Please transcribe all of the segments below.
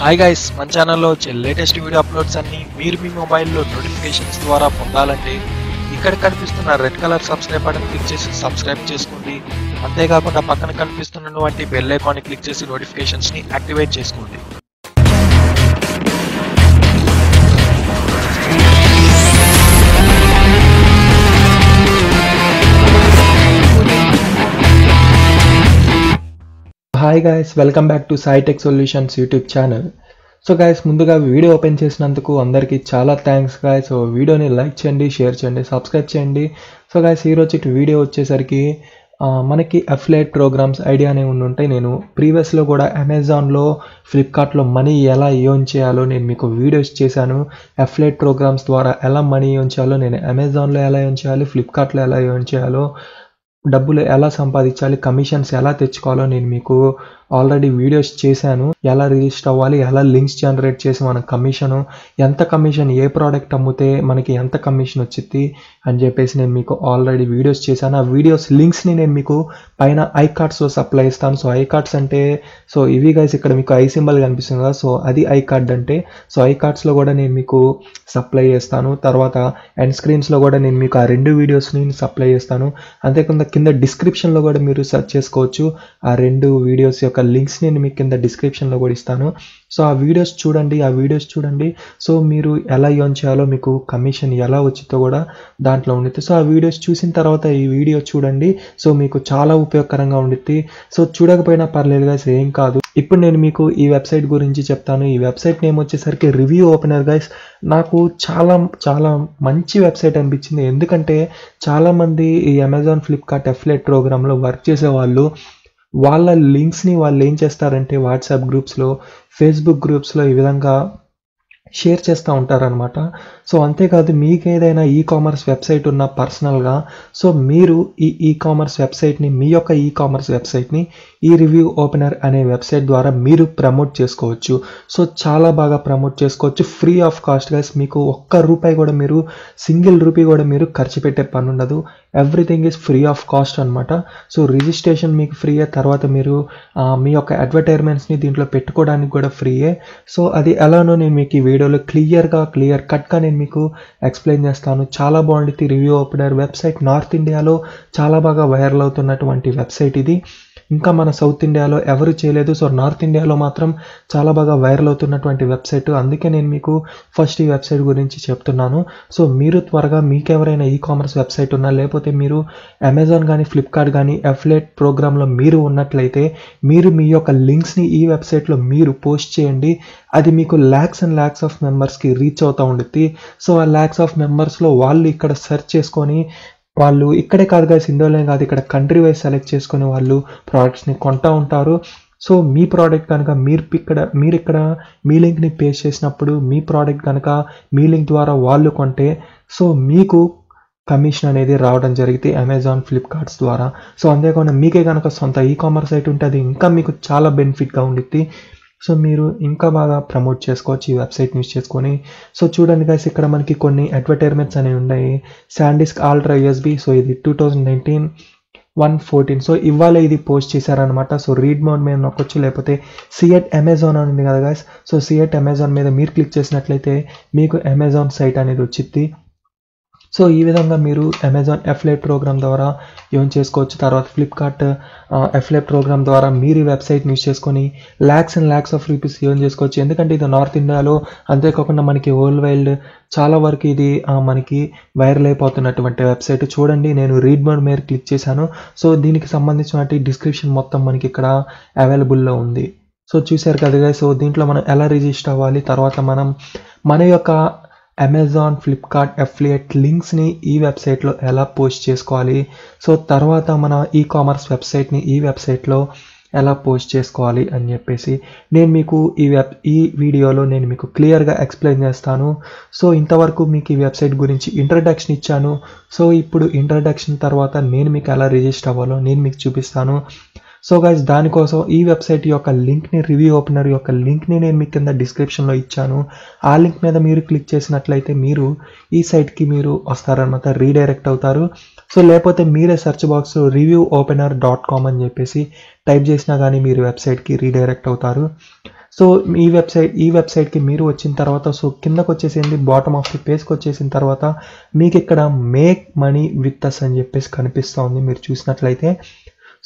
Hi guys, మన ఛానల్లో వచ్చే లేటెస్ట్ వీడియో అప్లోడ్స్ అన్ని మీరు మీ మొబైల్లో నోటిఫికేషన్స్ ద్వారా పొందాలంటే ఇక్కడ కనిపిస్తున్న red colour subscribe button click చేసి సబ్స్క్రైబ్ చేసుకోండి. అంతేకాకుండా పక్కన కనిపిస్తున్నటువంటి బెల్ ఐకాన్ని క్లిక్ చేసి నోటిఫికేషన్స్ని యాక్టివేట్ చేసుకోండి. Hi guys, welcome back to Sai tech solutions YouTube channel. So guys, ముందుగా వీడియో ఓపెన్ చేసినందుకు అందరికీ చాలా థ్యాంక్స్ గైస్. సో వీడియోని లైక్ చేయండి, షేర్ చేయండి, సబ్స్క్రైబ్ చేయండి. సో గైస్, ఈరోజు వీడియో వచ్చేసరికి మనకి అఫిలియేట్ ప్రోగ్రామ్స్ ఐడియా అనేవి ఉంటాయి. నేను ప్రీవియస్లో కూడా అమెజాన్లో, ఫ్లిప్కార్ట్లో మనీ ఎలా ఎర్న్ చేయాలో నేను మీకు వీడియోస్ చేశాను. అఫిలియేట్ ప్రోగ్రామ్స్ ద్వారా ఎలా మనీ ఎర్న్ చేయాలో, నేను అమెజాన్లో ఎలా ఎర్న్ చేయాలి, ఫ్లిప్కార్ట్లో ఎలా ఎర్న్ చేయాలో, డబ్బులు ఎలా సంపాదించాలి, కమిషన్స్ ఎలా తెచ్చుకోవాలో నేను మీకు ఆల్రెడీ వీడియోస్ చేశాను. ఎలా రిజిస్టర్ అవ్వాలి, ఎలా లింక్స్ జనరేట్ చేసి మన కమిషను, ఎంత కమిషన్, ఏ ప్రోడక్ట్ అమ్మితే మనకి ఎంత కమిషన్ వచ్చింది అని చెప్పేసి నేను మీకు ఆల్రెడీ వీడియోస్ చేశాను. ఆ వీడియోస్ లింక్స్ని నేను మీకు పైన ఐ కార్డ్స్లో సప్లై ఇస్తాను. సో ఐ కార్డ్స్ అంటే ఇవి గైస్, ఇక్కడ మీకు ఐ సింబల్ కనిపిస్తుంది కదా, సో అది ఐ కార్డ్ అంటే. సో ఐ కార్డ్స్లో కూడా నేను మీకు సప్లై చేస్తాను. తర్వాత ఎండ్ స్క్రీన్స్లో కూడా నేను మీకు ఆ రెండు వీడియోస్ని సప్లై చేస్తాను. అంతేకాకుండా కింద డిస్క్రిప్షన్లో కూడా మీరు సెర్చ్ చేసుకోవచ్చు. ఆ రెండు వీడియోస్ యొక్క లింక్స్ నేను మీకు కింద డిస్క్రిప్షన్లో కూడా ఇస్తాను. సో ఆ వీడియోస్ చూడండి. సో మీరు ఎలా ఎర్న్ చేయాలో, మీకు కమిషన్ ఎలా వచ్చిందో కూడా దాంట్లో ఉండిద్ది. సో ఆ వీడియోస్ చూసిన తర్వాత ఈ వీడియో చూడండి. సో మీకు చాలా ఉపయోగకరంగా ఉండిద్ది. సో చూడకపోయినా పర్లేదు గైస్, ఏం కాదు. ఇప్పుడు నేను మీకు ఈ వెబ్సైట్ గురించి చెప్తాను. ఈ వెబ్సైట్ నేమ్ వచ్చేసరికి రివ్యూ ఓపెనర్ గైస్. నాకు చాలా చాలా మంచి వెబ్సైట్ అనిపించింది. ఎందుకంటే చాలామంది ఈ అమెజాన్, ఫ్లిప్కార్ట్ అఫిలియేట్ ప్రోగ్రాంలో వర్క్ చేసేవాళ్ళు వాళ్ళ లింక్స్ని వాళ్ళు ఏం చేస్తారంటే వాట్సాప్ గ్రూప్స్లో, ఫేస్బుక్ గ్రూప్స్లో ఈ విధంగా షేర్ చేస్తూ ఉంటారనమాట. సో అంతేకాదు, మీకు ఏదైనా ఈ కామర్స్ వెబ్సైట్ ఉన్న పర్సనల్గా, సో మీరు ఈ కామర్స్ వెబ్సైట్ని, మీ యొక్క ఈ కామర్స్ వెబ్సైట్ని ఈ రివ్యూ ఓపెనర్ అనే వెబ్సైట్ ద్వారా మీరు ప్రమోట్ చేసుకోవచ్చు. సో చాలా బాగా ప్రమోట్ చేసుకోవచ్చు, ఫ్రీ ఆఫ్ కాస్ట్ గైస్. మీకు ఒక్క రూపాయి కూడా, మీరు సింగిల్ రూపీ కూడా మీరు ఖర్చు పెట్టే పని ఉండదు. Everything is free of cost అనమాట. సో రిజిస్ట్రేషన్ మీకు ఫ్రీయే. తర్వాత మీరు మీ యొక్క అడ్వర్టైజ్మెంట్స్ని దీంట్లో పెట్టుకోవడానికి కూడా ఫ్రీయే. సో అది ఎలానో నేను మీకు ఈ వీడియోలో క్లియర్ కట్గా నేను మీకు ఎక్స్ప్లెయిన్ చేస్తాను. చాలా బాగుంటుంది రివ్యూ ఓపెనర్ వెబ్సైట్. నార్త్ ఇండియాలో చాలా బాగా వైరల్ అవుతున్నటువంటి వెబ్సైట్ ఇది. ఇంకా మన సౌత్ ఇండియాలో ఎవరు చేయలేదు. సో నార్త్ ఇండియాలో మాత్రం చాలా బాగా వైరల్ అవుతున్నటువంటి వెబ్సైట్. అందుకే నేను మీకు ఫస్ట్ ఈ వెబ్సైట్ గురించి చెప్తున్నాను. సో మీరు త్వరగా, మీకు ఎవరైనా ఈ కామర్స్ వెబ్సైట్ ఉన్నా, లేకపోతే మీరు అమెజాన్ కానీ, ఫ్లిప్కార్ట్ కానీ అఫిలియేట్ ప్రోగ్రాంలో మీరు ఉన్నట్లయితే, మీరు మీ యొక్క లింక్స్ని ఈ వెబ్సైట్లో మీరు పోస్ట్ చేయండి. అది మీకు ల్యాక్స్ అండ్ ల్యాక్స్ ఆఫ్ మెంబర్స్కి రీచ్ అవుతూ ఉంటుంది. సో ఆ ల్యాక్స్ ఆఫ్ మెంబర్స్లో వాళ్ళు ఇక్కడ సెర్చ్ చేసుకొని, వాళ్ళు ఇక్కడే కాదు గైస్, ఇండియాలోనే కాదు, ఇక్కడ కంట్రీ వైజ్ సెలెక్ట్ చేసుకుని వాళ్ళు ప్రోడక్ట్స్ని కొంటూ ఉంటారు. సో మీ ప్రోడక్ట్ కనుక మీరు ఇక్కడ మీ లింక్ని పేస్ట్ చేసినప్పుడు, మీ ప్రోడక్ట్ కనుక మీ లింక్ ద్వారా వాళ్ళు కొంటే, సో మీకు కమిషన్ అనేది రావడం జరిగింది అమెజాన్, ఫ్లిప్కార్ట్స్ ద్వారా. సో అంతేకాకుండా మీకే కనుక సొంత ఈ కామర్స్ సైట్ ఉంటే అది ఇంకా మీకు చాలా బెనిఫిట్గా ఉండిద్ది. సో మీరు ఇంకా బాగా ప్రమోట్ చేసుకోవచ్చు ఈ వెబ్సైట్ని యూజ్ చేసుకొని. సో చూడండి గైస్, ఇక్కడ మనకి కొన్ని అడ్వర్టైజ్మెంట్స్ అనేవి ఉన్నాయి. SanDisk ultra USB. సో ఇది 2019 1/14. సో ఇవాళ ఇది పోస్ట్ చేశారనమాట. సో రీడ్ మోడ్ మీద నొక్కొచ్చు, లేకపోతే సిఎట్ అమెజాన్ అని ఉంది కదా గైస్. సో సిఎట్ అమెజాన్ మీద మీరు క్లిక్ చేసినట్లయితే మీకు అమెజాన్ సైట్ అనేది వచ్చింది. సో ఈ విధంగా మీరు అమెజాన్ అఫిలియేట్ ప్రోగ్రామ్ ద్వారా ఎర్న్ చేసుకోవచ్చు. తర్వాత ఫ్లిప్కార్ట్ అఫిలియేట్ ప్రోగ్రామ్ ద్వారా మీరు ఈ వెబ్సైట్ని యూజ్ చేసుకొని lakhs and lakhs of rupees earn చేసుకోవచ్చు. ఎందుకంటే ఇది నార్త్ ఇండియాలో, అంతేకాకుండా మనకి వరల్డ్ వైడ్ చాలా వరకు ఇది మనకి వైరల్ అయిపోతున్నటువంటి వెబ్సైట్. చూడండి, నేను రీడ్ మోడ్ మీద క్లిక్ చేశాను. సో దీనికి సంబంధించినటువంటి డిస్క్రిప్షన్ మొత్తం మనకి ఇక్కడ అవైలబుల్లో ఉంది. సో చూశారు కదా. సో దీంట్లో మనం ఎలా రిజిస్టర్ అవ్వాలి, తర్వాత మనం మన యొక్క అమెజాన్, ఫ్లిప్కార్ట్ అఫిలియేట్ లింక్స్ని ఈ వెబ్సైట్లో ఎలా పోస్ట్ చేసుకోవాలి, సో తర్వాత మన ఈ కామర్స్ వెబ్సైట్ని ఈ వెబ్సైట్లో ఎలా పోస్ట్ చేసుకోవాలి అని చెప్పేసి నేను మీకు ఈ వీడియోలో నేను మీకు క్లియర్గా ఎక్స్ప్లెయిన్ చేస్తాను. సో ఇంతవరకు మీకు ఈ వెబ్సైట్ గురించి ఇంట్రడక్షన్ ఇచ్చాను. సో ఇప్పుడు ఇంట్రడక్షన్ తర్వాత నేను మీకు ఎలా రిజిస్టర్ అవ్వాలో నేను మీకు చూపిస్తాను. సో గైస్, దానికోసం ఈ వెబ్సైట్ యొక్క లింక్ని, రివ్యూ ఓపెనర్ యొక్క లింక్ని నేను మీకు కింద డిస్క్రిప్షన్లో ఇచ్చాను. ఆ లింక్ మీద మీరు క్లిక్ చేసినట్లయితే మీరు ఈ సైట్కి మీరు వస్తారనమాట, రీడైరెక్ట్ అవుతారు. సో లేకపోతే మీరే సెర్చ్ బాక్స్లో reviewOpener.com అని చెప్పేసి టైప్ చేసినా కానీ మీరు వెబ్సైట్కి రీడైరెక్ట్ అవుతారు. సో ఈ వెబ్సైట్కి మీరు వచ్చిన తర్వాత సో కిందకు వచ్చేసింది, బాటమ్ ఆఫ్ ది పేజ్కి వచ్చేసిన తర్వాత మీకు ఇక్కడ మేక్ మనీ విత్ అస్ అని చెప్పేసి కనిపిస్తూ ఉంది మీరు చూసినట్లయితే.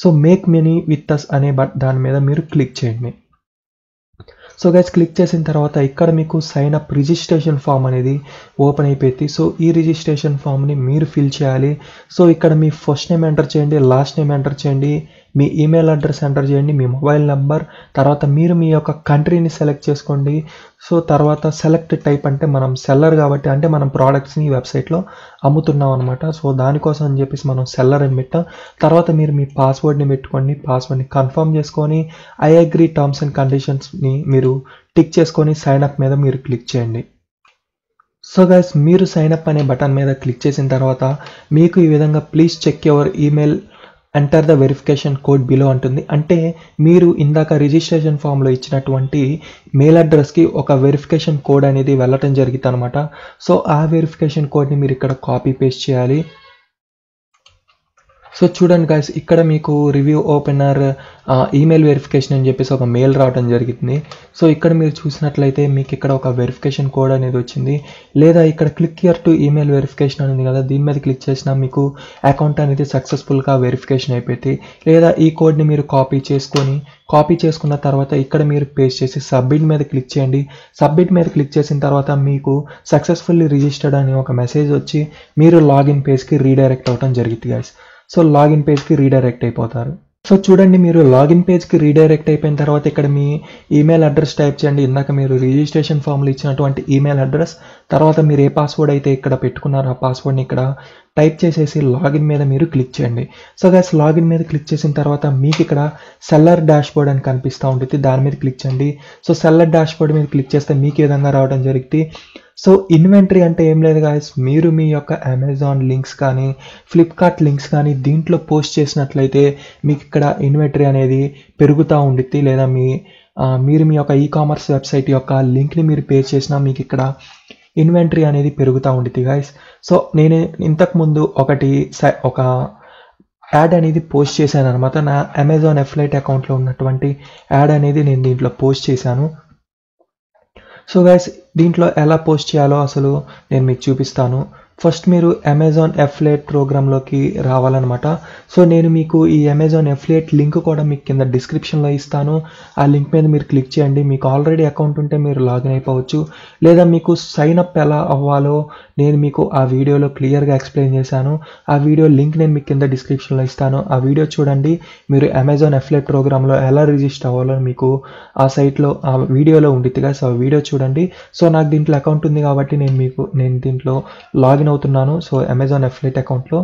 So make money with us అనే దాని మీద మీరు క్లిక్ చేయండి. సో గైస్ క్లిక్ చేసిన తర్వాత ఇక్కడ మీకు సైన్ అప్ రిజిస్ట్రేషన్ ఫామ్ అనేది ఓపెన్ అయిపోయింది. సో ఈ రిజిస్ట్రేషన్ ఫామ్ని మీరు ఫిల్ చేయాలి. సో ఇక్కడ మీ ఫస్ట్ నేమ్ ఎంటర్ చేయండి, లాస్ట్ నేమ్ ఎంటర్ చేయండి, మీ ఈమెయిల్ అడ్రస్ ఎంటర్ చేయండి, మీ మొబైల్ నెంబర్, తర్వాత మీరు మీ యొక్క కంట్రీని సెలెక్ట్ చేసుకోండి. సో తర్వాత సెలెక్ట్ టైప్ అంటే మనం సెల్లర్ కాబట్టి, అంటే మనం ప్రోడక్ట్స్ని ఈ వెబ్సైట్లో అమ్ముతున్నాం అనమాట. సో దానికోసం అని చెప్పేసి మనం సెల్లర్ అని పెట్టాం. తర్వాత మీరు మీ పాస్వర్డ్ని పెట్టుకోండి, పాస్వర్డ్ని కన్ఫర్మ్ చేసుకొని ఐ అగ్రీ టర్మ్స్ అండ్ కండిషన్స్ని మీరు టిక్ చేసుకొని సైన్ అప్ మీద మీరు క్లిక్ చేయండి. సో గైస్ మీరు సైన్ అప్ అనే బటన్ మీద క్లిక్ చేసిన తర్వాత మీకు ఈ విధంగా please check your email, enter the verification code below అంటుంది. అంటే మీరు ఇందాక రిజిస్ట్రేషన్ ఫామ్లో ఇచ్చినటువంటి మెయిల్ అడ్రస్కి ఒక వెరిఫికేషన్ కోడ్ అనేది వెళ్ళటం జరుగుతుంది అనమాట. సో ఆ వెరిఫికేషన్ కోడ్ని మీరు ఇక్కడ కాపీ పేస్ట్ చేయాలి. సో చూడండి గైస్, ఇక్కడ మీకు రివ్యూ ఓపెనర్ ఈమెయిల్ వెరిఫికేషన్ అని చెప్పేసి ఒక మెయిల్ రావడం జరిగింది. సో ఇక్కడ మీరు చూసినట్లయితే మీకు ఇక్కడ ఒక వెరిఫికేషన్ కోడ్ అనేది వచ్చింది. లేదా ఇక్కడ click here to email verification అనేది కదా, దీని మీద క్లిక్ చేసినా మీకు అకౌంట్ అనేది సక్సెస్ఫుల్గా వెరిఫికేషన్ అయిపోయింది. లేదా ఈ కోడ్ని మీరు కాపీ చేసుకున్న తర్వాత ఇక్కడ మీరు పేస్ట్ చేసి సబ్మిట్ మీద క్లిక్ చేయండి. సబ్మిట్ మీద క్లిక్ చేసిన తర్వాత మీకు సక్సెస్ఫుల్లీ రిజిస్టర్డ్ అనే ఒక మెసేజ్ వచ్చి మీరు లాగిన్ పేజ్కి రీడైరెక్ట్ అవ్వడం జరుగుతుంది గైస్. సో లాగిన్ పేజ్కి రీడైరెక్ట్ అయిపోతారు. సో చూడండి, మీరు లాగిన్ పేజ్కి రీడైరెక్ట్ అయిపోయిన తర్వాత ఇక్కడ మీ ఈమెయిల్ అడ్రస్ టైప్ చేయండి. ఇందాక మీరు రిజిస్ట్రేషన్ ఫామ్లో ఇచ్చినటువంటి ఈమెయిల్ అడ్రస్, తర్వాత మీరు ఏ పాస్వర్డ్ అయితే ఇక్కడ పెట్టుకున్నారో ఆ పాస్వర్డ్ని ఇక్కడ టైప్ చేసేసి లాగిన్ మీద మీరు క్లిక్ చేయండి. సో గైస్ లాగిన్ మీద క్లిక్ చేసిన తర్వాత మీకు ఇక్కడ సెల్లర్ డాష్ బోర్డ్ అని కనిపిస్తూ ఉంటుంది, దాని మీద క్లిక్ చేయండి. సో సెల్లర్ డాష్ బోర్డ్ మీద క్లిక్ చేస్తే మీకు ఈ విధంగా రావడం జరుగుతుంది. సో ఇన్వెంటరీ అంటే ఏం లేదు గాయస్, మీరు మీ యొక్క అమెజాన్ లింక్స్ కానీ ఫ్లిప్కార్ట్ లింక్స్ కానీ దీంట్లో పోస్ట్ చేసినట్లయితే మీకు ఇక్కడ ఇన్వెంటరీ అనేది పెరుగుతూ ఉండిద్ది. లేదా మీరు మీ యొక్క ఈకామర్స్ వెబ్సైట్ యొక్క లింక్ని మీరు పేస్ట్ చేసినా మీకు ఇక్కడ ఇన్వెంటరీ అనేది పెరుగుతూ ఉండిద్ది గాయస్. సో నేను ఇంతకుముందు ఒక యాడ్ అనేది పోస్ట్ చేశాను అనమాట. నా అమెజాన్ ఎఫ్లైట్ అకౌంట్లో ఉన్నటువంటి యాడ్ అనేది నేను దీంట్లో పోస్ట్ చేశాను. సో గైస్ దీంట్లో ఎలా పోస్ట్ చేయాలో అసలు నేను మీకు చూపిస్తాను. ఫస్ట్ మీరు అమెజాన్ ఎఫ్లియేట్ ప్రోగ్రాంలోకి రావాలన్నమాట. సో నేను మీకు ఈ అమెజాన్ ఎఫ్లియేట్ లింక్ కూడా మీకు కింద డిస్క్రిప్షన్లో ఇస్తాను. ఆ లింక్ మీద మీరు క్లిక్ చేయండి. మీకు ఆల్రెడీ అకౌంట్ ఉంటే మీరు లాగిన్ అయిపోవచ్చు. లేదా మీకు సైన్ అప్ ఎలా అవ్వాలో నేను మీకు ఆ వీడియోలో క్లియర్గా ఎక్స్ప్లెయిన్ చేశాను. ఆ వీడియో లింక్ నేను మీకు కింద డిస్క్రిప్షన్లో ఇస్తాను. ఆ వీడియో చూడండి. మీరు అమెజాన్ ఎఫ్లియేట్ ప్రోగ్రాంలో ఎలా రిజిస్టర్ అవ్వాలో మీకు ఆ సైట్లో ఆ వీడియోలో ఉండిద్దిగా. సో ఆ వీడియో చూడండి. సో నాకు దీంట్లో అకౌంట్ ఉంది కాబట్టి నేను దీంట్లో లాగిన్ అవుతున్నాను. సో అమెజాన్ ఎఫ్లియేట్ అకౌంట్లో.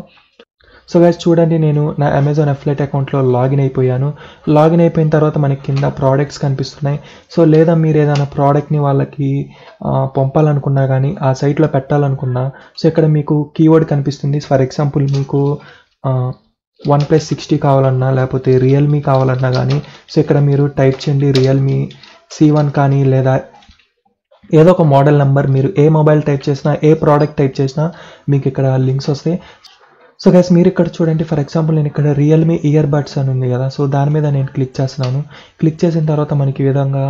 సో గైస్ చూడండి, నేను నా అమెజాన్ ఎఫ్లియేట్ అకౌంట్లో లాగిన్ అయిపోయాను. లాగిన్ అయిపోయిన తర్వాత మనకి కింద ప్రోడక్ట్స్ కనిపిస్తున్నాయి. సో లేదా మీరు ఏదైనా ప్రోడక్ట్ని వాళ్ళకి పంపాలనుకున్నా కానీ ఆ సైట్లో పెట్టాలనుకున్నా సో ఇక్కడ మీకు కీవర్డ్ కనిపిస్తుంది. ఫర్ ఎగ్జాంపుల్ మీకు OnePlus 60 కావాలన్నా లేకపోతే రియల్మీ కావాలన్నా కానీ సో ఇక్కడ మీరు టైప్ చేయండి రియల్మీ C1 కానీ లేదా ఏదో ఒక మోడల్ నెంబర్. మీరు ఏ మొబైల్ టైప్ చేసినా ఏ ప్రోడక్ట్ టైప్ చేసినా మీకు ఇక్కడ లింక్స్ వస్తాయి. సో గైస్ మీరు ఇక్కడ చూడండి, ఫర్ ఎగ్జాంపుల్ నేను ఇక్కడ రియల్మీ ఇయర్ బడ్స్ అని ఉంది కదా, సో దాని మీద నేను క్లిక్ చేస్తున్నాను. క్లిక్ చేసిన తర్వాత మనకి ఈ విధంగా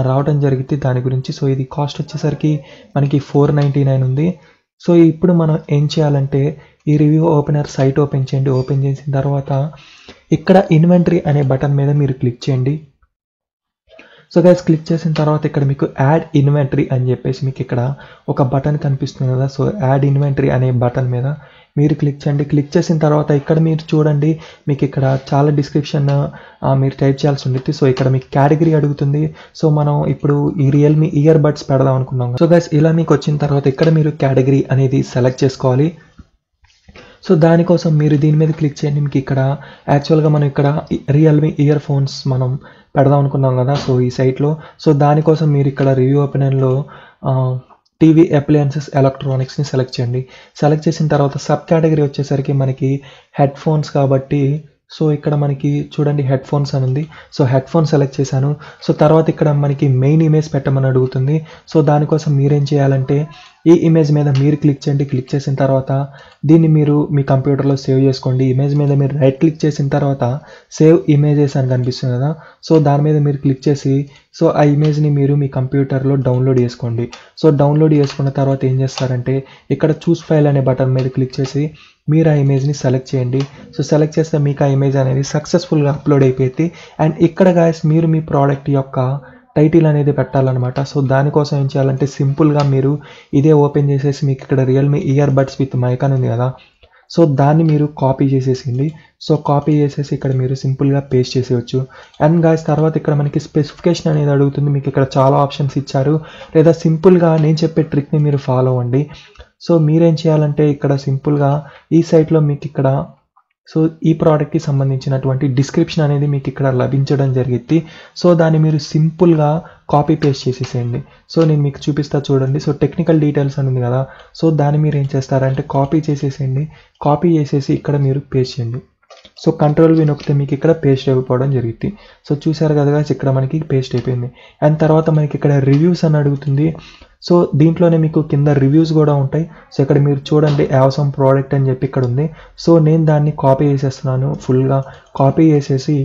రావడం జరిగింది దాని గురించి. సో ఇది కాస్ట్ వచ్చేసరికి మనకి 499 ఉంది. సో ఇప్పుడు మనం ఏం చేయాలంటే ఈ రివ్యూ ఓపెనర్ సైట్ ఓపెన్ చేయండి. ఓపెన్ చేసిన తర్వాత ఇక్కడ ఇన్వెంటరీ అనే బటన్ మీద మీరు క్లిక్ చేయండి. సో గైస్ క్లిక్ చేసిన తర్వాత ఇక్కడ మీకు యాడ్ ఇన్వెంటరీ అని చెప్పేసి మీకు ఇక్కడ ఒక బటన్ కనిపిస్తుంది కదా. సో యాడ్ ఇన్వెంటరీ అనే బటన్ మీద మీరు క్లిక్ చేయండి. క్లిక్ చేసిన తర్వాత ఇక్కడ మీరు చూడండి, మీకు ఇక్కడ చాలా డిస్క్రిప్షన్ మీరు టైప్ చేయాల్సి ఉంటుంది. సో ఇక్కడ మీకు కేటగిరీ అడుగుతుంది. సో మనం ఇప్పుడు ఈ రియల్మీ ఇయర్ బడ్స్ పెడదాం అనుకున్నాం. సో గైస్ ఇలా మీకు వచ్చిన తర్వాత ఇక్కడ మీరు కేటగిరీ అనేది సెలెక్ట్ చేసుకోవాలి. సో దానికోసం మీరు దీని మీద క్లిక్ చేయండి. మీకు ఇక్కడ యాక్చువల్గా మనం ఇక్కడ రియల్మీ ఇయర్ ఫోన్స్ మనం పెడదాం అనుకున్నాం కదా సో ఈ సైట్లో. సో దానికోసం మీరు ఇక్కడ రివ్యూ ఓపెనర్లో టీవీ అప్లయన్సెస్ ఎలక్ట్రానిక్స్ని సెలెక్ట్ చేయండి. సెలెక్ట్ చేసిన తర్వాత సబ్ కేటగిరీ వచ్చేసరికి మనకి హెడ్ ఫోన్స్ కాబట్టి సో ఇక్కడ మనకి చూడండి హెడ్ ఫోన్స్ అని ఉంది. సో హెడ్ ఫోన్ సెలెక్ట్ చేశాను. సో తర్వాత ఇక్కడ మనకి మెయిన్ ఇమేజ్ పెట్టమని అడుగుతుంది. సో దానికోసం మీరేం చేయాలంటే ఈ ఇమేజ్ మీద మీరు క్లిక్ చేయండి. క్లిక్ చేసిన తర్వాత దీన్ని మీరు మీ కంప్యూటర్లో సేవ్ చేసుకోండి. ఇమేజ్ మీద మీరు రైట్ క్లిక్ చేసిన తర్వాత సేవ్ ఇమేజెస్ అని కనిపిస్తుంది కదా, సో దాని మీద మీరు క్లిక్ చేసి సో ఆ ఇమేజ్ని మీరు మీ కంప్యూటర్లో డౌన్లోడ్ చేసుకోండి. సో డౌన్లోడ్ చేసుకున్న తర్వాత ఏం చేస్తారంటే ఇక్కడ చూస్ ఫైల్ అనే బటన్ మీద క్లిక్ చేసి మీరు ఆ ఇమేజ్ని సెలెక్ట్ చేయండి. సో సెలెక్ట్ చేస్తే మీకు ఆ ఇమేజ్ అనేది సక్సెస్ఫుల్గా అప్లోడ్ అయిపోయింది. అండ్ ఇక్కడ గాయస్ మీరు మీ ప్రోడక్ట్ యొక్క టైటిల్ అనేది పెట్టాలన్నమాట. సో దానికోసం ఏం చేయాలంటే సింపుల్గా మీరు ఇదే ఓపెన్ చేసేసి మీకు ఇక్కడ Realme earbuds with mic అని ఉంది కదా, సో దాన్ని మీరు కాపీ చేసేసింది. సో కాపీ చేసేసి ఇక్కడ మీరు సింపుల్గా పేస్ట్ చేసేయచ్చు. అండ్ గాయస్ తర్వాత ఇక్కడ మనకి స్పెసిఫికేషన్ అనేది అడుగుతుంది. మీకు ఇక్కడ చాలా ఆప్షన్స్ ఇచ్చారు, లేదా సింపుల్గా నేను చెప్పే ట్రిక్ని మీరు ఫాలో అవ్వండి. సో మీరేం చేయాలంటే ఇక్కడ సింపుల్గా ఈ సైట్లో మీకు ఇక్కడ సో ఈ ప్రోడక్ట్కి సంబంధించినటువంటి డిస్క్రిప్షన్ అనేది మీకు ఇక్కడ లభించడం జరిగింది. సో దాన్ని మీరు సింపుల్గా కాపీ పేస్ట్ చేసేసేయండి. సో నేను మీకు చూపిస్తా చూడండి. సో టెక్నికల్ డీటెయిల్స్ అని ఉంది కదా, సో దాన్ని మీరు ఏం చేస్తారంటే కాపీ చేసేసేయండి. కాపీ చేసేసి ఇక్కడ మీరు పేస్ట్ చేయండి. సో కంట్రోల్-V నొక్కితే మీకు ఇక్కడ పేస్ట్ అయిపోవడం జరిగింది. సో చూసారు కదా ఇక్కడ మనకి పేస్ట్ అయిపోయింది. అండ్ తర్వాత మనకి ఇక్కడ రివ్యూస్ అని అడుగుతుంది. సో దీంట్లోనే మీకు కింద రివ్యూస్ కూడా ఉంటాయి. సో ఇక్కడ మీరు చూడండి అవసరం ప్రోడక్ట్ అని చెప్పి ఇక్కడ ఉంది. సో నేను దాన్ని కాపీ చేసేస్తున్నాను. ఫుల్గా కాపీ చేసేసి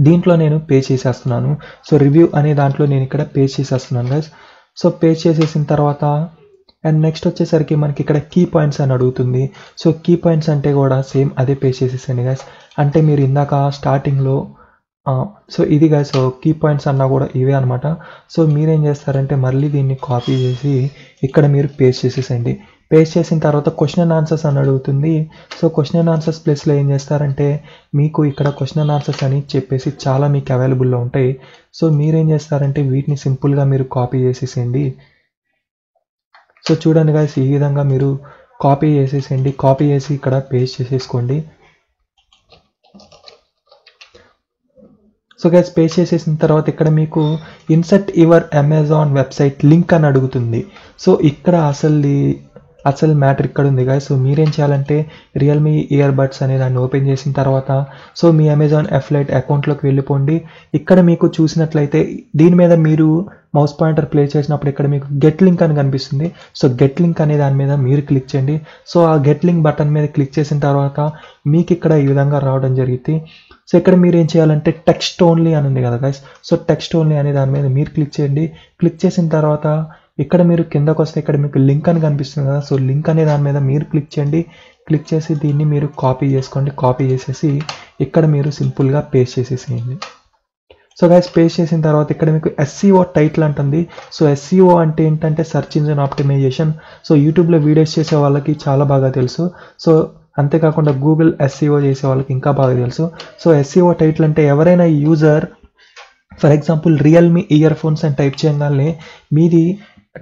దీంట్లో నేను పేస్ట్ చేసేస్తున్నాను. సో రివ్యూ అనే దాంట్లో నేను ఇక్కడ పేస్ట్ చేసేస్తున్నాను గైస్. సో పేస్ట్ చేసేసిన తర్వాత అండ్ నెక్స్ట్ వచ్చేసరికి మనకి ఇక్కడ కీ పాయింట్స్ అని అడుగుతుంది. సో కీ పాయింట్స్ అంటే కూడా సేమ్ అదే పేస్ట్ చేసేసండి గైస్. అంటే మీరు ఇందాక స్టార్టింగ్లో సో ఇది గైస్ కీ పాయింట్స్ అన్నా కూడా ఇవే అనమాట. సో మీరేం చేస్తారంటే మళ్ళీ దీన్ని కాపీ చేసి ఇక్కడ మీరు పేస్ట్ చేసేసండి. పేస్ట్ చేసిన తర్వాత క్వశ్చన్ అండ్ ఆన్సర్స్ అని అడుగుతుంది. సో క్వశ్చన్ అండ్ ఆన్సర్స్ ప్లేస్లో ఏం చేస్తారంటే మీకు ఇక్కడ క్వశ్చన్ అండ్ ఆన్సర్స్ అని చెప్పేసి చాలా మీకు అవైలబుల్లో ఉంటాయి. సో మీరేం చేస్తారంటే వీటిని సింపుల్గా మీరు కాపీ చేసేసేయండి. సో చూడండి గైస్ ఈ విధంగా మీరు కాపీ చేసేసేయండి. కాపీ చేసి ఇక్కడ పేస్ట్ చేసేసుకోండి. సో గైస్ పేస్ట్ చేసేసిన తర్వాత ఇక్కడ మీకు insert your Amazon website link అని అడుగుతుంది. సో ఇక్కడ అసలు మ్యాటర్ ఇక్కడ ఉంది గైస్. సో మీరేం చేయాలంటే రియల్మీ ఇయర్ బడ్స్ అనే దాన్ని ఓపెన్ చేసిన తర్వాత సో మీ అమెజాన్ అఫిలియేట్ అకౌంట్లోకి వెళ్ళిపోండి. ఇక్కడ మీకు చూసినట్లయితే దీని మీద మీరు మౌస్ పాయింటర్ ప్లే చేసినప్పుడు ఇక్కడ మీకు గెట్ లింక్ అని కనిపిస్తుంది. సో గెట్ లింక్ అనే దాని మీద మీరు క్లిక్ చేయండి. సో ఆ గెట్ లింక్ బటన్ మీద క్లిక్ చేసిన తర్వాత మీకు ఇక్కడ ఈ విధంగా రావడం జరిగింది. సో ఇక్కడ మీరు ఏం చేయాలంటే టెక్స్ట్ ఓన్లీ అని ఉంది కదా గైస్. సో టెక్స్ట్ ఓన్లీ అనే దాని మీద మీరు క్లిక్ చేయండి. క్లిక్ చేసిన తర్వాత ఇక్కడ మీరు కిందకు వస్తే ఇక్కడ మీకు లింక్ అని కనిపిస్తుంది కదా. సో లింక్ అనే దాని మీద మీరు క్లిక్ చేయండి. క్లిక్ చేసి దీన్ని మీరు కాపీ చేసుకోండి. కాపీ చేసేసి ఇక్కడ మీరు సింపుల్గా పేస్ట్ చేసేసేయండి. సో గైస్ పేస్ట్ చేసిన తర్వాత ఇక్కడ మీకు SEO టైటిల్ అంటుంది. సో SEO అంటే ఏంటంటే సెర్చ్ ఇంజిన్ ఆప్టిమైజేషన్. సో యూట్యూబ్లో వీడియోస్ చేసే వాళ్ళకి చాలా బాగా తెలుసు. సో అంతేకాకుండా గూగుల్ SEO చేసే వాళ్ళకి ఇంకా బాగా తెలుసు. సో SEO టైటిల్ అంటే ఎవరైనా user for example Realme earphones అని టైప్ చేయగానే మీది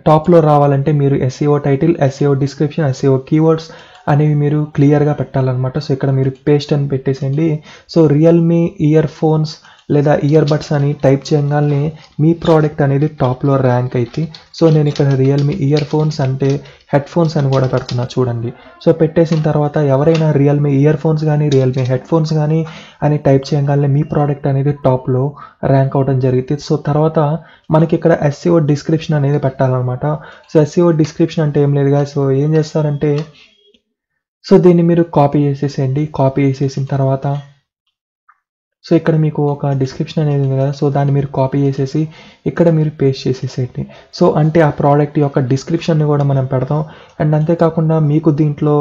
టాప్లో రావాలంటే మీరు SEO title, SEO description, SEO keywords అనేవి మీరు క్లియర్గా పెట్టాలన్నమాట. సో ఇక్కడ మీరు పేస్ట్ అని పెట్టేసేయండి. సో రియల్మీ ఇయర్ ఫోన్స్ లేదా ఇయర్ బడ్స్ అని టైప్ చేయగానే మీ ప్రోడక్ట్ అనేది టాప్లో ర్యాంక్ అయితే. సో నేను ఇక్కడ రియల్మీ ఇయర్ ఫోన్స్ అంటే హెడ్ ఫోన్స్ అని కూడా పెడుతున్నా చూడండి. సో పెట్టేసిన తర్వాత ఎవరైనా రియల్మీ ఇయర్ ఫోన్స్ కానీ రియల్మీ హెడ్ ఫోన్స్ కానీ అని టైప్ చేయగానే మీ ప్రోడక్ట్ అనేది టాప్లో ర్యాంక్ అవడం జరుగుతుంది. సో తర్వాత మనకి ఇక్కడ SEO డిస్క్రిప్షన్ అనేది పెట్టాలన్నమాట. సో SEO డిస్క్రిప్షన్ అంటే ఏం లేదు. సో ఏం చేస్తారంటే సో దీన్ని మీరు కాపీ చేసేసేయండి. కాపీ చేసేసిన తర్వాత సో ఇక్కడ మీకు ఒక డిస్క్రిప్షన్ అనేది ఉంది కదా. సో దాన్ని మీరు కాపీ చేసేసి ఇక్కడ మీరు పేస్ట్ చేసేసేయండి. సో అంటే ఆ ప్రోడక్ట్ యొక్క డిస్క్రిప్షన్ని కూడా మనం పెడతాం. అండ్ అంతేకాకుండా మీకు దీంట్లో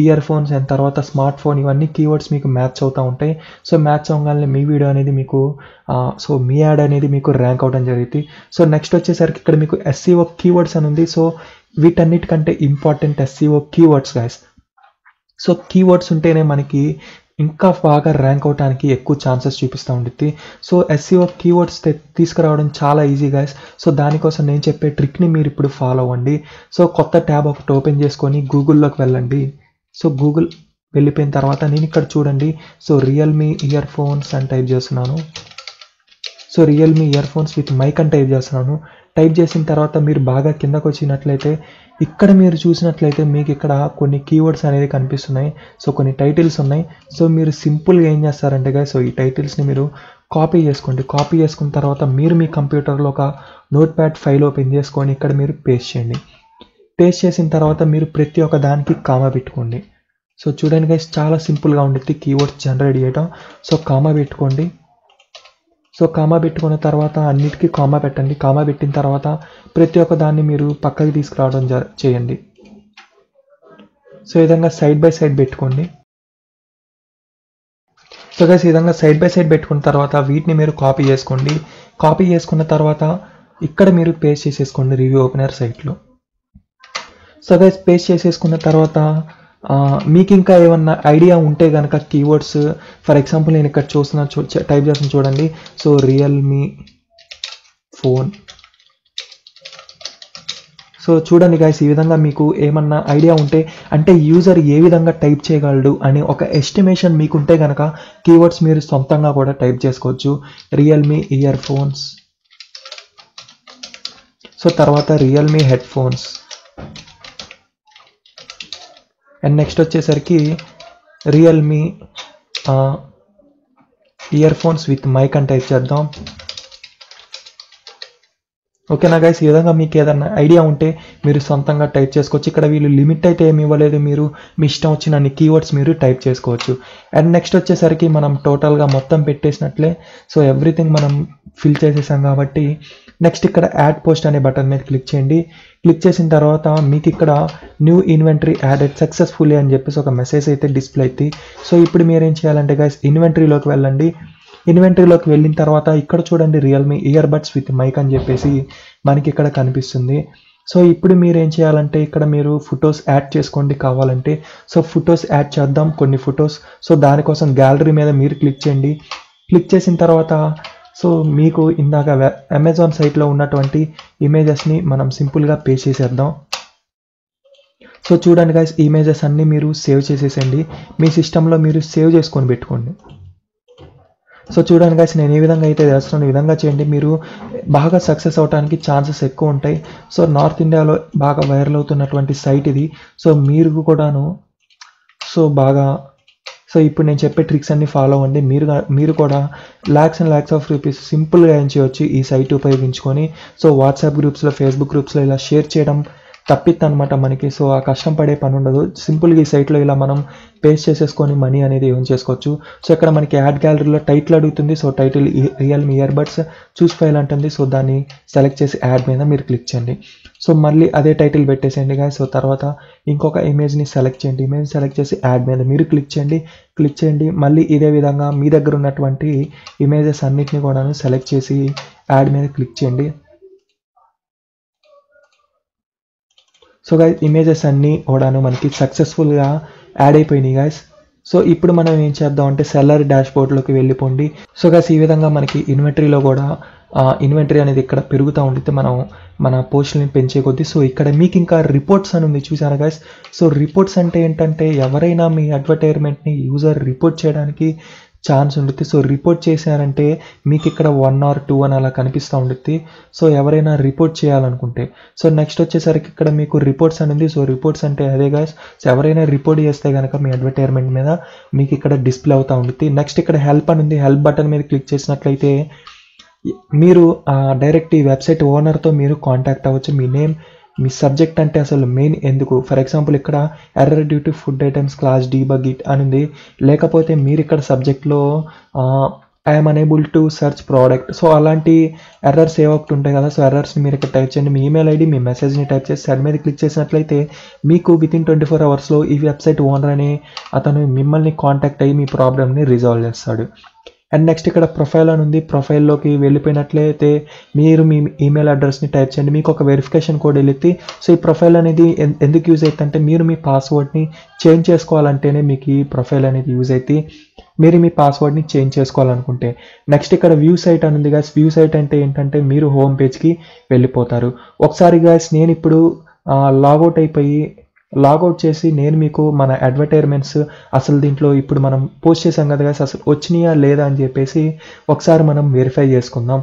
ఇయర్ ఫోన్స్ అండ్ తర్వాత స్మార్ట్ ఫోన్ ఇవన్నీ కీవర్డ్స్ మీకు మ్యాచ్ అవుతూ ఉంటాయి. సో మ్యాచ్ అవ్వగానే మీ వీడియో అనేది మీకు సో మీ యాడ్ అనేది మీకు ర్యాంక్ అవడం జరుగుతుంది. సో నెక్స్ట్ వచ్చేసరికి ఇక్కడ మీకు SEO కీవర్డ్స్ అని ఉంది. సో వీటన్నిటికంటే important SEO keywords guys. So keywords ఉంటేనే మనకి ఇంకా బాగా ర్యాంక్ అవడానికి ఎక్కువ ఛాన్సెస్ చూపిస్తూ ఉంటుంది. సో SEO కీవర్డ్స్ తీసుకురావడం చాలా ఈజీ గైస్. సో దానికోసం నేను చెప్పే ట్రిక్ని మీరు ఇప్పుడు ఫాలో అవ్వండి. సో కొత్త ట్యాబ్ ఒకటి ఓపెన్ చేసుకొని గూగుల్లోకి వెళ్ళండి. సో గూగుల్ వెళ్ళిపోయిన తర్వాత నేను ఇక్కడ చూడండి. సో రియల్మీ ఇయర్ ఫోన్స్ అని టైప్ చేస్తున్నాను. So Realme earphones with mic అని టైప్ చేస్తున్నాను. టైప్ చేసిన తర్వాత మీరు బాగా కిందకు వచ్చినట్లయితే ఇక్కడ మీరు చూసినట్లయితే మీకు ఇక్కడ కొన్ని కీవర్డ్స్ అనేది కనిపిస్తున్నాయి. సో కొన్ని టైటిల్స్ ఉన్నాయి. సో మీరు సింపుల్గా ఏం చేస్తారంటే సో ఈ టైటిల్స్ని మీరు కాపీ చేసుకోండి. కాపీ చేసుకున్న తర్వాత మీరు మీ కంప్యూటర్లో ఒక నోట్ ప్యాడ్ ఫైల్ ఓపెన్ చేసుకొని ఇక్కడ మీరు పేస్ట్ చేయండి. పేస్ట్ చేసిన తర్వాత మీరు ప్రతి ఒక్క దానికి కామా పెట్టుకోండి. సో చూడండి గైస్, చాలా సింపుల్గా ఉంటుంది కీవర్డ్స్ జనరేట్ చేయడం. సో కామా పెట్టుకోండి. సో కామా పెట్టుకున్న తర్వాత అన్నిటికీ కామా పెట్టండి. కామా పెట్టిన తర్వాత ప్రతి ఒక్క దాన్ని మీరు పక్కకి తీసుకురావడం చేయండి. సో ఈ విధంగా సైడ్ బై సైడ్ పెట్టుకోండి. సో గైస్, ఈ విధంగా సైడ్ బై సైడ్ పెట్టుకున్న తర్వాత వీటిని మీరు కాపీ చేసుకోండి. కాపీ చేసుకున్న తర్వాత ఇక్కడ మీరు పేస్ట్ చేసేసుకోండి రివ్యూ ఓపెనర్ సైట్లో. సో గైస్, పేస్ట్ చేసేసుకున్న తర్వాత మీకు ఇంకా ఏమన్నా ఐడియా ఉంటే కనుక కీవర్డ్స్, ఫర్ ఎగ్జాంపుల్ నేను ఇక్కడ టైప్ చేస్తాను చూడండి. So Realme phone. సో చూడండి గైస్, ఈ విధంగా మీకు ఏమన్నా ఐడియా ఉంటే, అంటే యూజర్ ఏ విధంగా టైప్ చేయగలడు అనే ఒక ఎస్టిమేషన్ మీకుంటే కనుక కీవర్డ్స్ మీరు సొంతంగా కూడా టైప్ చేసుకోవచ్చు. రియల్మీ ఇయర్ ఫోన్స్, సో తర్వాత Realme headphones, and next వచ్చేసరికి Realme earphones with mic అని టైప్ చేద్దాం. ఓకేనా గైస్, ఈ విధంగా మీకు ఏదన్నా ఐడియా ఉంటే మీరు సొంతంగా టైప్ చేసుకోవచ్చు. ఇక్కడ వీళ్ళు లిమిట్ అయితే ఏమి ఇవ్వలేదు, మీరు మీ ఇష్టం వచ్చిన అన్ని కీవర్డ్స్ మీరు టైప్ చేసుకోవచ్చు. అండ్ నెక్స్ట్ వచ్చేసరికి మనం టోటల్గా మొత్తం పెట్టేసినట్లే. సో ఎవ్రీథింగ్ మనం ఫిల్ చేసేసాం కాబట్టి నెక్స్ట్ ఇక్కడ యాడ్ పోస్ట్ అనే బటన్ మీద క్లిక్ చేయండి. క్లిక్ చేసిన తర్వాత మీకు ఇక్కడ న్యూ ఇన్వెంటరీ యాడెడ్ సక్సెస్ఫుల్లీ అని చెప్పేసి ఒక మెసేజ్ అయితే డిస్ప్లే అవుతుంది. సో ఇప్పుడు మీరు ఏం చేయాలంటే గైస్, ఇన్వెంటరీలోకి వెళ్ళండి. ఇన్వెంటరీలోకి వెళ్ళిన తర్వాత ఇక్కడ చూడండి Realme earbuds with mic అని చెప్పేసి మనకి ఇక్కడ కనిపిస్తుంది. సో ఇప్పుడు మీరు ఏం చేయాలంటే ఇక్కడ మీరు ఫొటోస్ యాడ్ చేసుకోండి కావాలంటే. సో ఫొటోస్ యాడ్ చేద్దాం, కొన్ని ఫొటోస్. సో దానికోసం గ్యాలరీ మీద మీరు క్లిక్ చేయండి. క్లిక్ చేసిన తర్వాత సో మీకు ఇందాక అమెజాన్ సైట్లో ఉన్నటువంటి ఇమేజెస్ని మనం సింపుల్గా పేస్ట్ చేసేద్దాం. సో చూడండి గైస్, ఇమేజెస్ అన్నీ మీరు సేవ్ చేసేసండి. మీ సిస్టంలో మీరు సేవ్ చేసుకొని పెట్టుకోండి. సో చూడండి గైస్, నేను ఏ విధంగా అయితే చేస్తున్నాను ఈ విధంగా చేయండి. మీరు బాగా సక్సెస్ అవడానికి ఛాన్సెస్ ఎక్కువ ఉంటాయి. సో నార్త్ ఇండియాలో బాగా వైరల్ అవుతున్నటువంటి సైట్ ఇది. సో మీరు కూడాను సో ఇప్పుడు నేను చెప్పే ట్రిక్స్ అన్ని ఫాలో అవ్వండి. మీరు కూడా lakhs and lakhs of rupees సింపుల్గా ఎర్న్ చేయవచ్చు ఈ సైట్ ఉపయోగించుకొని. సో వాట్సాప్ గ్రూప్స్లో, ఫేస్బుక్ గ్రూప్స్లో ఇలా షేర్ చేయడం తప్పిద్ది అనమాట మనకి. సో ఆ కష్టం పడే పని ఉండదు. సింపుల్గా ఈ సైట్లో ఇలా మనం పేస్ట్ చేసేసుకొని మనీ అనేది ఎర్న్ చేసుకోవచ్చు. సో ఇక్కడ మనకి యాడ్ గ్యాలరీలో టైటిల్ అడుగుతుంది. So title Realme ear buds చూస్ ఫైల్ అంటుంది. సో దాన్ని సెలెక్ట్ చేసి యాడ్ మీద మీరు క్లిక్ చేయండి. సో మళ్ళీ అదే టైటిల్ పెట్టేసేయండి గాయస్. సో తర్వాత ఇంకొక ఇమేజ్ని సెలెక్ట్ చేయండి. ఇమేజ్ సెలెక్ట్ చేసి యాడ్ మీద మీరు క్లిక్ చేయండి. మళ్ళీ ఇదే విధంగా మీ దగ్గర ఉన్నటువంటి ఇమేజెస్ అన్నిటిని కూడా సెలెక్ట్ చేసి యాడ్ మీద క్లిక్ చేయండి. సో గైస్, ఇమేజెస్ అన్నీ కూడాను మనకి సక్సెస్ఫుల్గా యాడ్ అయిపోయినాయి గైస్. సో ఇప్పుడు మనం ఏం చేద్దాం అంటే సెల్లర్ డాష్బోర్డ్లోకి వెళ్ళిపోండి. సో గైస్, ఈ విధంగా మనకి ఇన్వెంటరీలో కూడా ఇన్వెంటరీ అనేది ఇక్కడ పెరుగుతూ ఉండితే మనం మన పోస్టులని పెంచే కొద్దీ. సో ఇక్కడ మీకు ఇంకా రిపోర్ట్స్ అని ఉంది చూసారా గైస్. సో రిపోర్ట్స్ అంటే ఏంటంటే ఎవరైనా మీ అడ్వర్టైజ్మెంట్ని యూజర్ రిపోర్ట్ చేయడానికి ఛాన్స్ ఉంటుంది. సో రిపోర్ట్ చేశారంటే మీకు ఇక్కడ 1 or 2 అని అలా కనిపిస్తూ ఉంటుంది. సో ఎవరైనా రిపోర్ట్ చేయాలనుకుంటే. సో నెక్స్ట్ వచ్చేసరికి ఇక్కడ మీకు రిపోర్ట్స్ అనేది. సో రిపోర్ట్స్ అంటే అదే గాయస్. సో ఎవరైనా రిపోర్ట్ చేస్తే కనుక మీ అడ్వర్టైజ్మెంట్ మీద మీకు ఇక్కడ డిస్ప్లే అవుతూ ఉంటుంది. నెక్స్ట్ ఇక్కడ హెల్ప్ అని ఉంది. హెల్ప్ బటన్ మీద క్లిక్ చేసినట్లయితే మీరు డైరెక్ట్ ఈ వెబ్సైట్ ఓనర్తో మీరు కాంటాక్ట్ అవ్వచ్చు. మీ నేమ్, మీ సబ్జెక్ట్ అంటే అసలు మెయిన్ ఎందుకు. ఫర్ ఎగ్జాంపుల్ ఇక్కడ error due to food items class debug it అని ఉంది. లేకపోతే మీరు ఇక్కడ సబ్జెక్ట్లో I'm unable to search product. So అలాంటి ఎర్రర్స్ ఏ ఒకటి ఉంటాయి కదా. సో ఎర్రర్స్ని మీరు ఇక్కడ టైప్ చేయండి. మీ ఈమెయిల్ ఐడి, మీ మెసేజ్ని టైప్ చేసి సెండ్ మీద క్లిక్ చేసినట్లయితే మీకు వితిన్ 24 అవర్స్లో ఈ వెబ్సైట్ ఓనర్ అని అతను మిమ్మల్ని కాంటాక్ట్ అయ్యి మీ ప్రాబ్లమ్ని రిజాల్వ్ చేస్తాడు. అండ్ నెక్స్ట్ ఇక్కడ ప్రొఫైల్ అని ఉంది. ప్రొఫైల్లోకి వెళ్ళిపోయినట్లయితే మీరు మీ ఈమెయిల్ అడ్రస్ని టైప్ చేయండి. మీకు ఒక వెరిఫికేషన్ కోడ్ వెళ్ళి. సో ఈ ప్రొఫైల్ అనేది ఎందుకు యూజ్ అవుతుందంటే మీరు మీ పాస్వర్డ్ని చేంజ్ చేసుకోవాలంటేనే మీకు ఈ ప్రొఫైల్ అనేది యూజ్ అవుతుంది. మీరు మీ పాస్వర్డ్ని చేంజ్ చేసుకోవాలనుకుంటే. నెక్స్ట్ ఇక్కడ వ్యూ సైట్ అని ఉంది గాయస్. వ్యూ సైట్ అంటే ఏంటంటే మీరు హోమ్ పేజ్కి వెళ్ళిపోతారు. ఒకసారి గాయస్ నేను ఇప్పుడు లాగౌట్ చేసి నేను మీకు మన అడ్వర్టైజ్మెంట్స్ అసలు దీంట్లో ఇప్పుడు మనం పోస్ట్ చేసాం కదా గాయస్, అసలు వచ్చినాయా లేదా అని చెప్పేసి ఒకసారి మనం వెరిఫై చేసుకుందాం.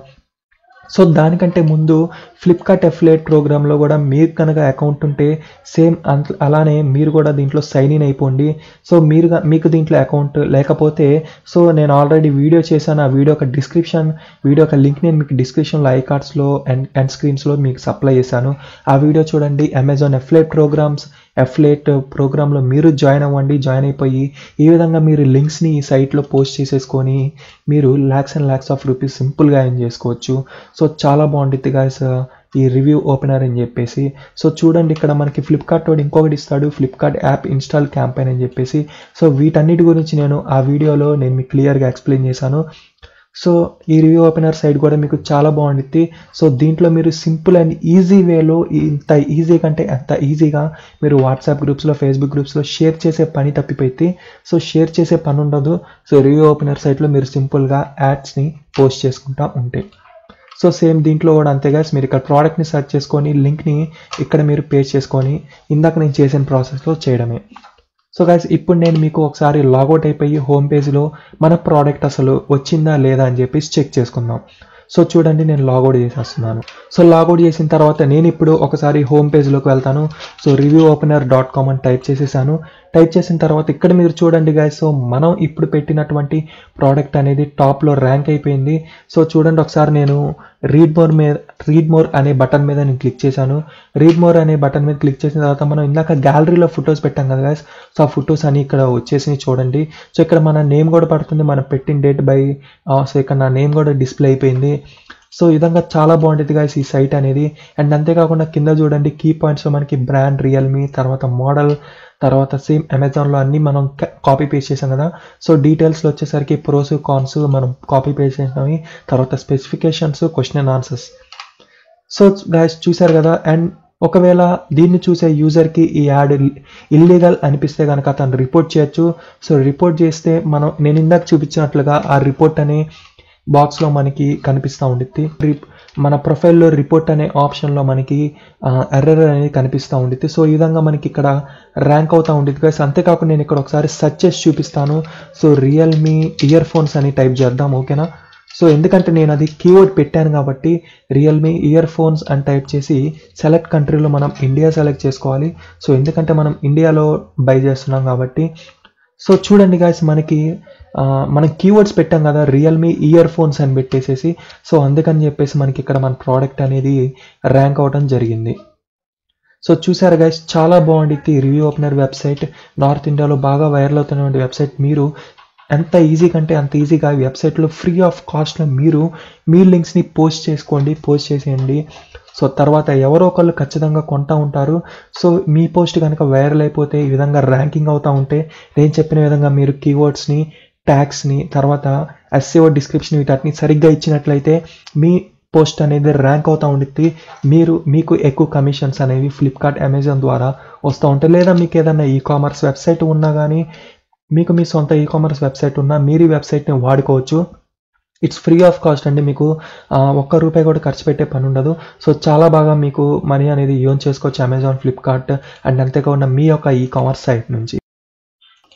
సో దానికంటే ముందు ఫ్లిప్కార్ట్ అఫిలియేట్ ప్రోగ్రాంలో కూడా మీకు కనుక అకౌంట్ ఉంటే సేమ్ అలానే మీరు కూడా దీంట్లో సైన్ ఇన్ అయిపోండి. సో మీకు దీంట్లో అకౌంట్ లేకపోతే సో నేను ఆల్రెడీ వీడియో చేశాను. ఆ వీడియో యొక్క లింక్ నేను మీకు డిస్క్రిప్షన్లో ఐకార్డ్స్లో అండ్ స్క్రీన్స్లో మీకు సప్లై చేశాను. ఆ వీడియో చూడండి. అమెజాన్ అఫిలియేట్ ప్రోగ్రాంలో మీరు జాయిన్ అయిపోయి ఈ విధంగా మీరు లింక్స్ని ఈ సైట్లో పోస్ట్ చేసేసుకొని మీరు lakhs and lakhs of rupees సింపుల్గా ఎర్న్ చేసుకోవచ్చు. సో చాలా బాగుంటుంది గాయస్ ఈ రివ్యూ ఓపెనర్ అని చెప్పేసి. సో చూడండి, ఇక్కడ మనకి ఫ్లిప్కార్ట్ వాడు ఇంకొకటి ఇస్తాడు, ఫ్లిప్కార్ట్ యాప్ ఇన్స్టాల్ క్యాంపెయిన్ అని చెప్పేసి. సో వీటన్నిటి గురించి నేను ఆ వీడియోలో మీకు క్లియర్గా ఎక్స్ప్లెయిన్ చేశాను. సో ఈ రివ్యూ ఓపెనర్ సైట్ కూడా మీకు చాలా బాగుంటుంది. సో దీంట్లో మీరు సింపుల్ అండ్ ఈజీ వేలో ఇంత ఈజీ కంటే అంత ఈజీగా మీరు వాట్సాప్ గ్రూప్స్లో, ఫేస్బుక్ గ్రూప్స్లో షేర్ చేసే పని తప్పిపోయింది. సో షేర్ చేసే పని ఉండదు. సో రివ్యూ ఓపెనర్ సైట్లో మీరు సింపుల్గా యాడ్స్ని పోస్ట్ చేసుకుంటూ ఉంటే సో సేమ్ దీంట్లో కూడా అంతే గైస్. మీరు ఇక్కడ ప్రోడక్ట్ని సెర్చ్ చేసుకొని లింక్ని ఇక్కడ మీరు పేస్ట్ చేసుకొని ఇందాక నేను చేసిన ప్రాసెస్లో చేయడమే. సో గైస్ ఇప్పుడు నేను మీకు ఒకసారి లాగౌట్ అయిపోయి హోమ్ పేజ్లో మన ప్రోడక్ట్ అసలు వచ్చిందా లేదా అని చెప్పేసి చెక్ చేసుకుందాం. సో చూడండి, నేను లాగౌట్ చేసేస్తున్నాను. సో లాగౌట్ చేసిన తర్వాత నేను ఇప్పుడు ఒకసారి హోమ్ పేజ్లోకి వెళ్తాను. సో reviewOpener.com అని టైప్ చేసేసాను. టైప్ చేసిన తర్వాత ఇక్కడ మీరు చూడండి గైస్. సో మనం ఇప్పుడు పెట్టినటువంటి ప్రోడక్ట్ అనేది టాప్లో ర్యాంక్ అయిపోయింది. సో చూడండి ఒకసారి నేను రీడ్ మోర్ అనే బటన్ మీద నేను క్లిక్ చేశాను. రీడ్ మోర్ అనే బటన్ మీద క్లిక్ చేసిన తర్వాత మనం ఇందాక గ్యాలరీలో ఫొటోస్ పెట్టాం కదా గైస్. సో ఆ ఫొటోస్ అని ఇక్కడ వచ్చేసి చూడండి. సో ఇక్కడ మన నేమ్ కూడా పడుతుంది, మనం పెట్టిన డేట్ సో ఇక్కడ నా నేమ్ కూడా డిస్ప్లే అయిపోయింది. సో ఈ విధంగా చాలా బాగుంటుంది గైస్ ఈ సైట్ అనేది. అండ్ అంతేకాకుండా కింద చూడండి కీ పాయింట్స్లో మనకి బ్రాండ్, రియల్మీ, తర్వాత మోడల్, తర్వాత సేమ్ అమెజాన్లో అన్నీ మనం కాపీ పేస్ట్ చేసాం కదా. సో డీటెయిల్స్లో వచ్చేసరికి ప్రోస్ కాన్స్ మనం కాపీ పేస్ట్ చేసాము. తర్వాత specifications, question and answers. So guys చూసారు కదా. అండ్ ఒకవేళ దీన్ని చూసే యూజర్కి ఈ యాడ్ ఇల్లీగల్ అనిపిస్తే కనుక అతను రిపోర్ట్ చేయొచ్చు. సో రిపోర్ట్ చేస్తే నేను ఇందాక చూపించినట్లుగా ఆ రిపోర్ట్ అనే బాక్స్లో మనకి కనిపిస్తూ ఉండిద్ది. మన ప్రొఫైల్లో రిపోర్ట్ అనే ఆప్షన్లో మనకి ఎర్రర్ అనేది కనిపిస్తూ ఉండిద్ది. సో ఈ విధంగా మనకి ఇక్కడ ర్యాంక్ అవుతూ ఉండిద్ది గైస్. అంతేకాకుండా నేను ఇక్కడ ఒకసారి సెర్చ్ చేసి చూపిస్తాను. సో రియల్మీ ఇయర్ ఫోన్స్ అని టైప్ చేద్దాం, ఓకేనా. సో ఎందుకంటే నేను అది కీవర్డ్ పెట్టాను కాబట్టి రియల్మీ ఇయర్ ఫోన్స్ అని టైప్ చేసి సెలెక్ట్ కంట్రీలో మనం ఇండియా సెలెక్ట్ చేసుకోవాలి. సో ఎందుకంటే మనం ఇండియాలో బై చేస్తున్నాం కాబట్టి. సో చూడండి గాయస్, మనం కీవర్డ్స్ పెట్టాం కదా రియల్మీ ఇయర్ ఫోన్స్ అని పెట్టేసేసి. సో అందుకని చెప్పేసి మనకి ఇక్కడ మన ప్రోడక్ట్ అనేది ర్యాంక్ అవడం జరిగింది. సో చూసారు గైస్, చాలా బాగుండిద్ది రివ్యూ ఓపెనర్ వెబ్సైట్. నార్త్ ఇండియాలో బాగా వైరల్ అవుతున్నటువంటి వెబ్సైట్. మీరు ఎంత ఈజీ కంటే అంత ఈజీగా వెబ్సైట్లో ఫ్రీ ఆఫ్ కాస్ట్లో మీరు మీ లింక్స్ని పోస్ట్ చేసేయండి. సో తర్వాత ఎవరో ఒకళ్ళు ఖచ్చితంగా కొంటూ ఉంటారు. సో మీ పోస్ట్ కనుక వైరల్ అయిపోతే ఈ విధంగా ర్యాంకింగ్ అవుతూ ఉంటే నేను చెప్పిన విధంగా మీరు కీవర్డ్స్ని, ట్యాగ్స్ని, తర్వాత SEO డిస్క్రిప్షన్ వీటిని సరిగ్గా ఇచ్చినట్లయితే మీ పోస్ట్ అనేది ర్యాంక్ అవుతూ ఉండిద్ది. మీకు ఎక్కువ కమిషన్స్ అనేవి ఫ్లిప్కార్ట్, అమెజాన్ ద్వారా వస్తూ ఉంటాయి. లేదా మీకు ఏదైనా ఈకామర్స్ వెబ్సైట్ ఉన్నా కానీ, మీకు మీ సొంత ఈకామర్స్ వెబ్సైట్ ఉన్నా మీరు ఈ వెబ్సైట్ని వాడుకోవచ్చు. ఇట్స్ ఫ్రీ ఆఫ్ కాస్ట్ అండి. మీకు ₹1 కూడా ఖర్చు పెట్టే పని ఉండదు. సో చాలా బాగా మీకు మనీ అనేది ఎర్న్ చేసుకోవచ్చు అమెజాన్, ఫ్లిప్కార్ట్ అండ్ అంతేకాకుండా మీ యొక్క ఈకామర్స్ సైట్ నుంచి.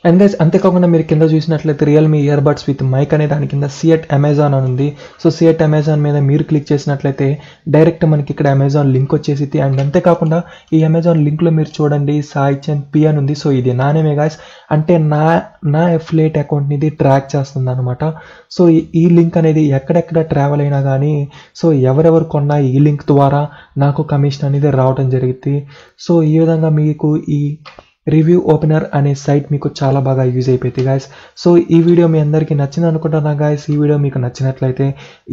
అండ్ గైస్ అంతేకాకుండా మీరు కింద చూసినట్లయితే Realme earbuds with mic అనే దాని కింద సిఎట్ అమెజాన్ అని ఉంది. సో సిఎట్ అమెజాన్ మీద మీరు క్లిక్ చేసినట్లయితే డైరెక్ట్ మనకి ఇక్కడ అమెజాన్ లింక్ వచ్చేసింది. అండ్ అంతేకాకుండా ఈ అమెజాన్ లింక్లో మీరు చూడండి సాయి చంద్ పి అని ఉంది. సో ఇది నా నేమే గాయస్, అంటే నా అఫిలియేట్ అకౌంట్ని ఇది ట్రాక్ చేస్తుంది అనమాట. సో ఈ లింక్ అనేది ఎక్కడెక్కడ ట్రావెల్ అయినా కానీ సో ఎవరెవరు కొన్నా ఈ లింక్ ద్వారా నాకు కమిషన్ అనేది రావడం జరుగుతుంది. సో ఈ విధంగా మీకు ఈ రివ్యూ ఓపెనర్ అనే సైట్ మీకు చాలా బాగా యూజ్ అయిపోయింది గాయస్. సో ఈ వీడియో మీ అందరికీ నచ్చింది అనుకుంటున్నా గాయస్. ఈ వీడియో మీకు నచ్చినట్లయితే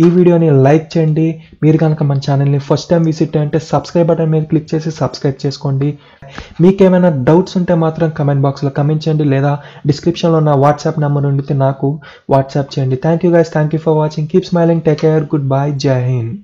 ఈ వీడియోని లైక్ చేయండి. మీరు కనుక మన ఛానల్ని ఫస్ట్ టైం విజిట్ అంటే సబ్స్క్రైబ్ బటన్ మీద క్లిక్ చేసి సబ్స్క్రైబ్ చేసుకోండి. మీకేమైనా డౌట్స్ ఉంటే మాత్రం కమెంట్ బాక్స్లో కమెంట్ చేయండి, లేదా డిస్క్రిప్షన్లో ఉన్న వాట్సాప్ నెంబర్ ఉండితే నాకు వాట్సాప్ చేయండి. Thank you guys, thank you for watching. Keep smiling, take care, good bye, జై హింద్.